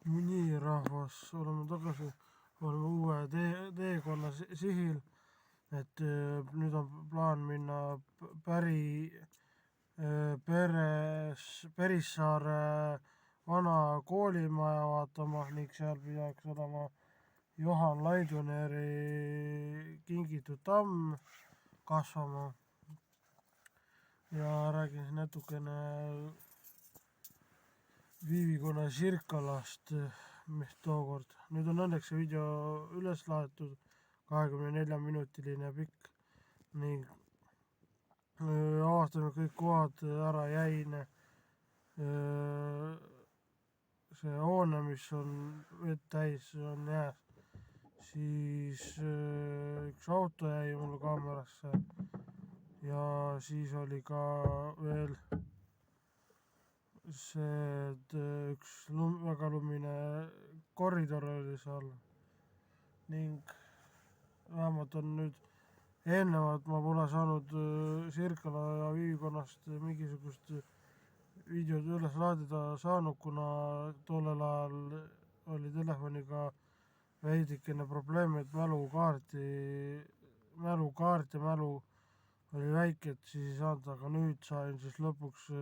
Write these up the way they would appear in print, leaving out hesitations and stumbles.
Nii, rahvas, oleme tagasi, oleme uue teekonna sihil, et nüüd on plaan minna Perissaare vana koolimaja vaatama ning seal peaks olema Johan Laidoneri kingitud tamm kasvama ja räägin siis natukene Viivikonna Sirkalast, mis tookord, nüüd on õnneks see video üles laetud, 24-minutiline pikk ning avastame kõik kohad ära jäine. See hoone, mis on vett täis, on jääs. Siis üks auto jäi mul kaamerasse ja siis oli ka veel see, et üks väga lumine koridor oli seal ning vähemalt on nüüd eelnevalt ma pole saanud Sirkala ja Viivikonnast mingisugust videot üles laadida saanud, kuna tollel ajal oli telefoniga veidikene probleem, et mälukaart ja mälu oli väike, et siis ei saanud, aga nüüd sain siis lõpuks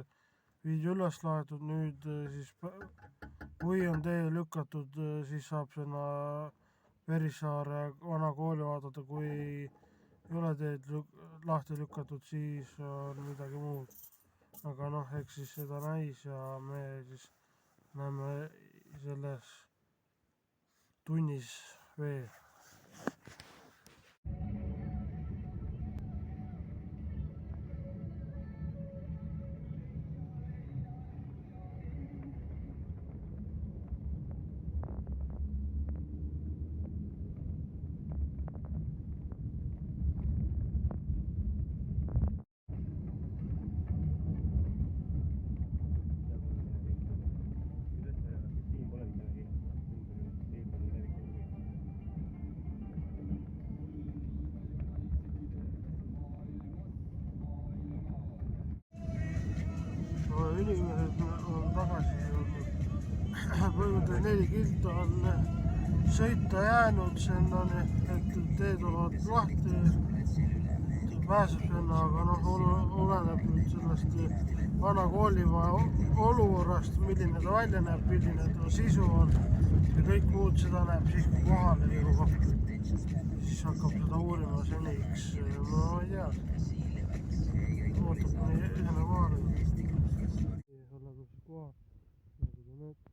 video üles laetud. Nüüd siis kui on tee lükatud, siis saab sinna Perissaare vana kooli vaadata, kui ei ole teed lahti lükatud, siis on midagi muud. Aga noh, eks siis seda näis ja me siis näeme selles tunnis veel. Inimesed on tagasi jõudnud. Põhimõtteliselt 4 kilta on sõita jäänud, sinna on, et teed olevat lahti, pääseb sinna, aga noh, oleneb nüüd sellest vana koolimaja olukorrast, milline ta välja näeb, milline ta sisu on ja kõik muud seda näeb siis, kui kohale jõuab. Siis hakkab seda uurima seniks, ma ei tea, ootab kuni ühele kohale. Oleme siis kohal, nagu te näete,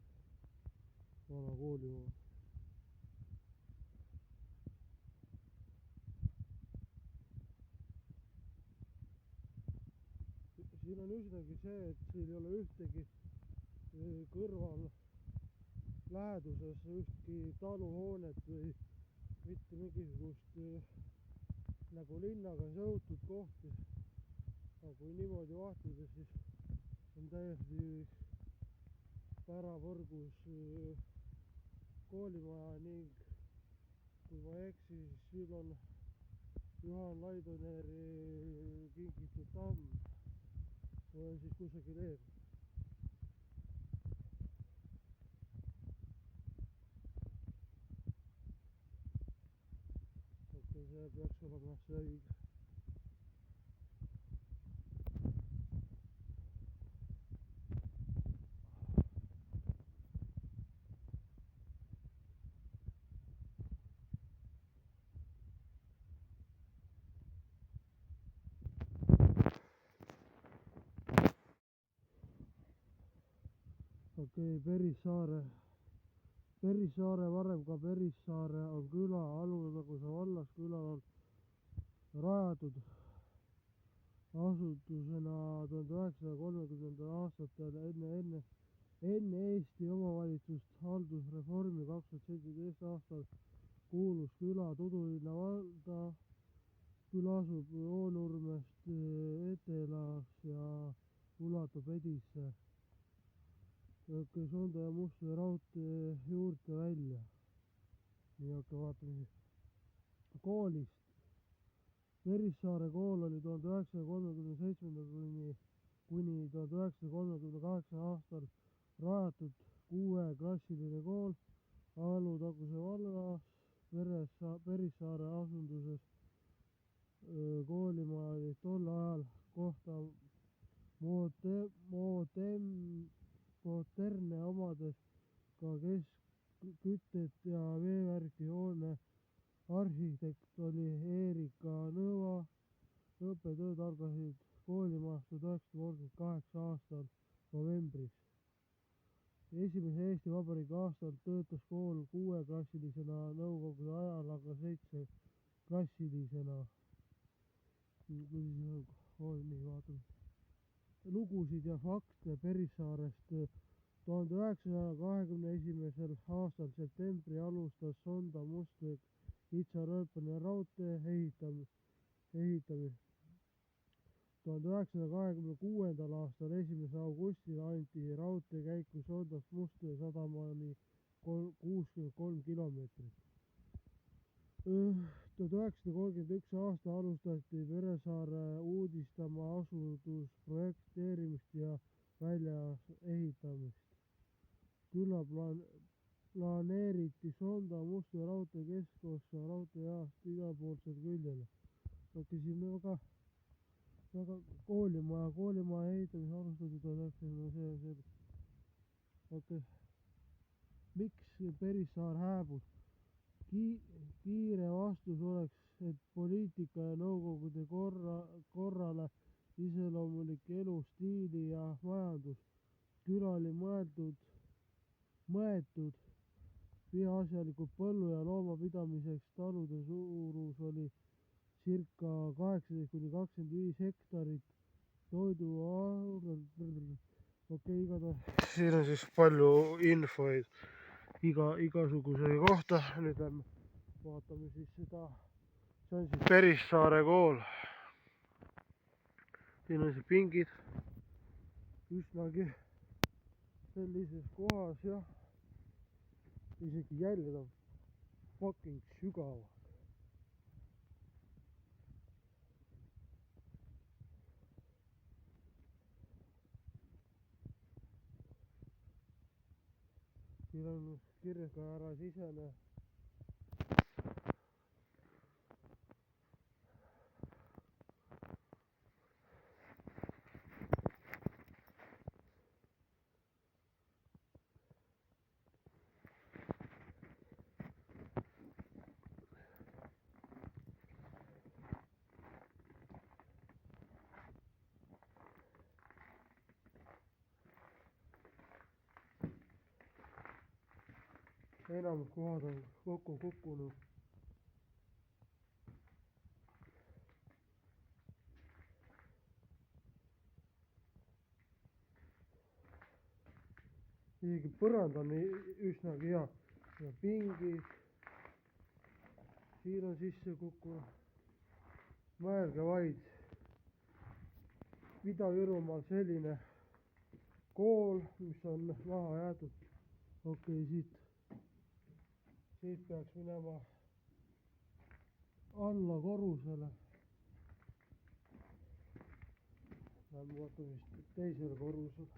vana koolimaja. Siin on üsnagi see, et siin ei ole ühtegi kõrval läheduses ühtki taluhoonet või mitte mingisugust nagu linnaga seotud kohti. Aga kui niimoodi vahtida, siis on täiesti pärapõrgus koolimaja ning kui ma ei eksi, siis siin on Juhan Laidoneri kingitud tamm või siis kusagil ees. See peaks olema see õige. Okei, Perissaare, varem ka Perissaare on küla, Alutaguse vallas. Külal on rajatud asutusena 1930. aastatel enne Eesti omavalitsust haldusreformi 2017. aastal kuulus küla Tudulinna valda. Küla asub Oonurmest etelas ja ulatub Edisse Sonda ja Mustjõe raudtee juurte välja. Nii, hakka vaatame koolist. Perissaare kool oli 1937. kuni 1938. aastal rajatud 6-klassiline kool Alutaguse vallas Perissaare asunduses. Koolimaja oli tol ajal kohta modernne, omades ka keskkütet ja veevärki. Hoone arhitekt oli Erika Nõva. Õppetööd algasid koolimajas 1938 aastal novembris. Esimese Eesti Vabariigi aastal töötas kool 6-klassilisena, nõukogude ajal aga 7-klassilisena. Lugusid ja fakte Perissaarest. 1921. aastal septembri alustas Sonda Mustvee-Kitsa-Rööpmelise raudtee ehitamist. 1926. aastal 1. augustil anti raudtee käiku Sondast Mustvee sadamani 63 kilomeetrit. 1931. aastal alustati Perissaare uudistama asundusprojekteerimist ja väljaehitamist. Külla planeeriti Sonda Mustvee raudtee keskossa raudteejaost idapoolsele küljele. Siin väga koolimaja ehitamine alustati 1900. Miks Perissaar hääbus? Kiire vastus oleks, et poliitika ja nõukogude korrale iseloomulik elustiili ja majandus. Küla oli mõeldud peaasjalikult põllu- ja loomapidamiseks. Talude suurus oli circa 18-25 hektarit. Igatahes siin on siis palju infoid igasuguse kohta. Nüüd lähme vaatame siis seda. See on siis Perissaare kool. Siin on siis pingid üsnagi sellises kohas ja isegi jäljed on fucking sügavad. Siin on kirjas ka ära sisene. Enamus kohad on kokku kukkunud. Isegi põrand on üsnagi hea. Ja pingid. Siin on sisse kukkunud. Mõelge vaid. Ida-Virumaal selline kool, mis on maha jäetud. Okei, siit peaks minema alla korrusele. Lähme vaatame vist teisele korrusele.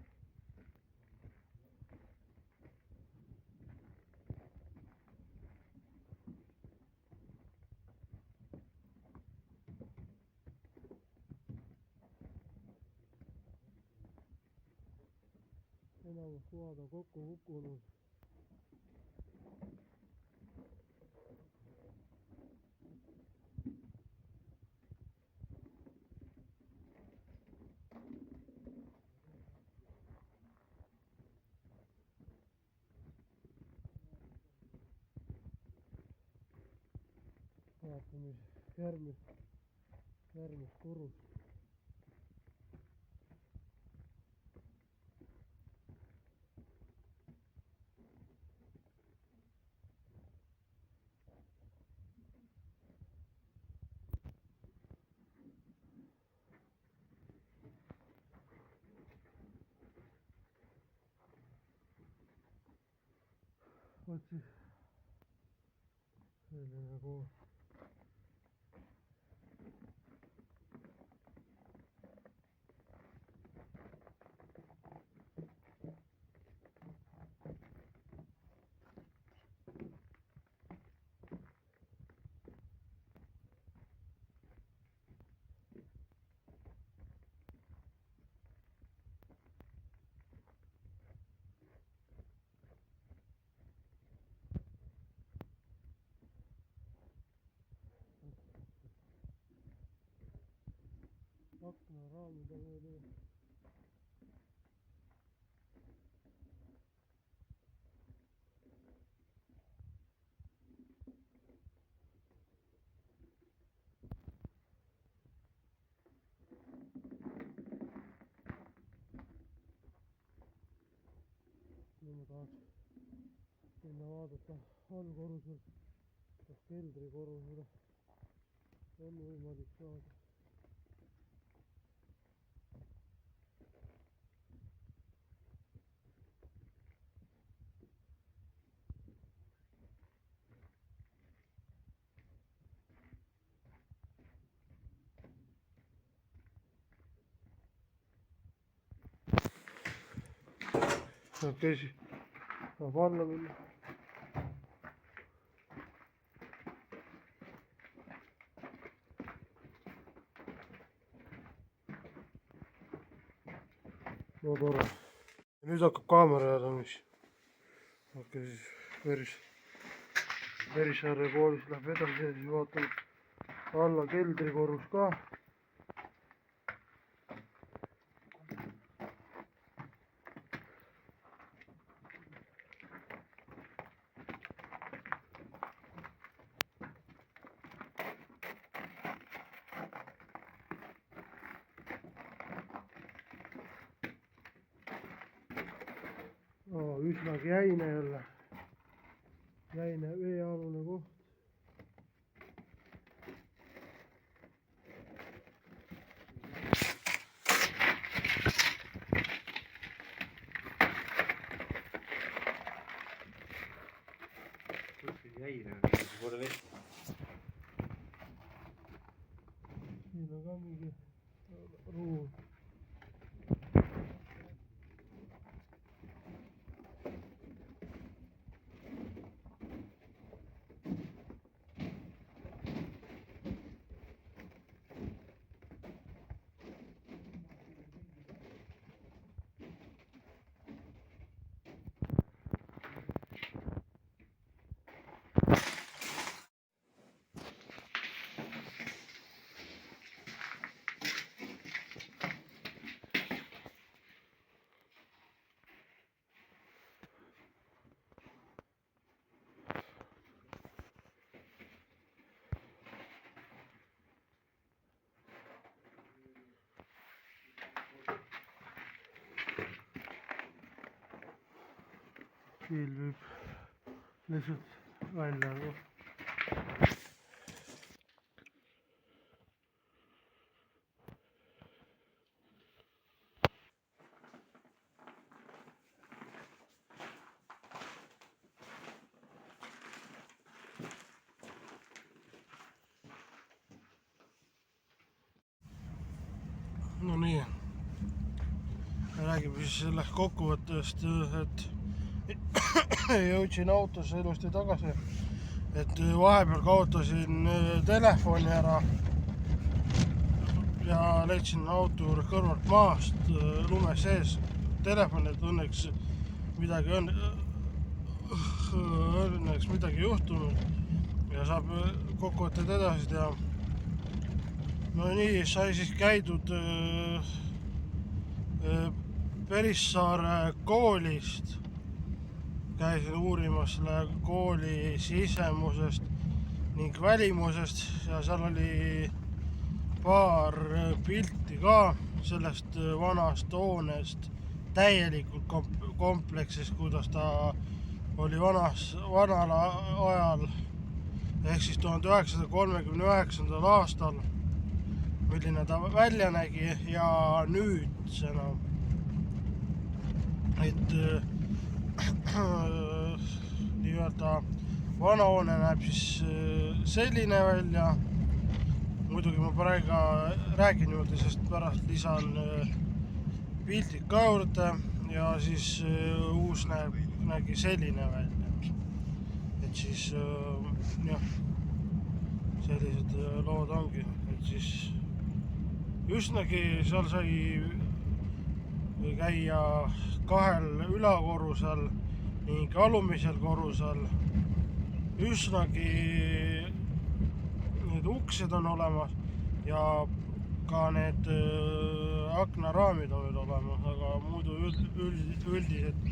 Enamus kohad on kokku kukkunud. Vaatame järgmist korrust. Vot siis selline kool. aknaraamidega oli. Nüüd ma tahaks minna vaadata allkorrusel, kas keldrikorrusele on võimalik saada. Okei, siis saab alla minna. No tore. Ja nüüd hakkab kaamera jäädamist. Okei, siis Verissaare koolis läheb edasi ja siis vaatame alla keldrikorrus ka. Üsnagi jäine jälle, jäine veealune koht. Jäine, pole vett. Siin on ka mingi ruum. Siil viib lihtsalt välja. No nii, räägime siis sellest kokkuvõttest, et jõudsin autosse ilusti tagasi, et vahepeal kaotasin telefoni ära ja leidsin auto juures kõrvalt maast lume sees telefon, et õnneks midagi juhtunud ja saab kokkuvõtted edasi teha. No nii, sai siis käidud Verissaare koolist. Käisin uurimas selle kooli sisemusest ning välimusest ja seal oli paar pilti ka sellest vanast hoonest, täielikult kompleksis, kuidas ta oli vanal ajal ehk siis 1939. aastal, milline ta välja nägi ja nüüdsena. Et nii-öelda vana hoone näeb siis selline välja. Muidugi ma praegu räägin juurde, sest pärast lisan pildid ka juurde ja siis uus nägi selline välja. Et siis jah, sellised lood ongi, et siis üsnagi seal sai käia kahel ülakorrusel ning alumisel korrusel. Üsnagi need uksed on olemas ja ka need aknaraamid on veel olemas, aga muidu üldiselt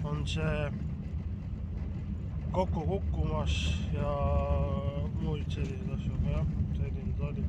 on see kokku kukkumas ja muid selliseid asju, aga jah, selline ta oli.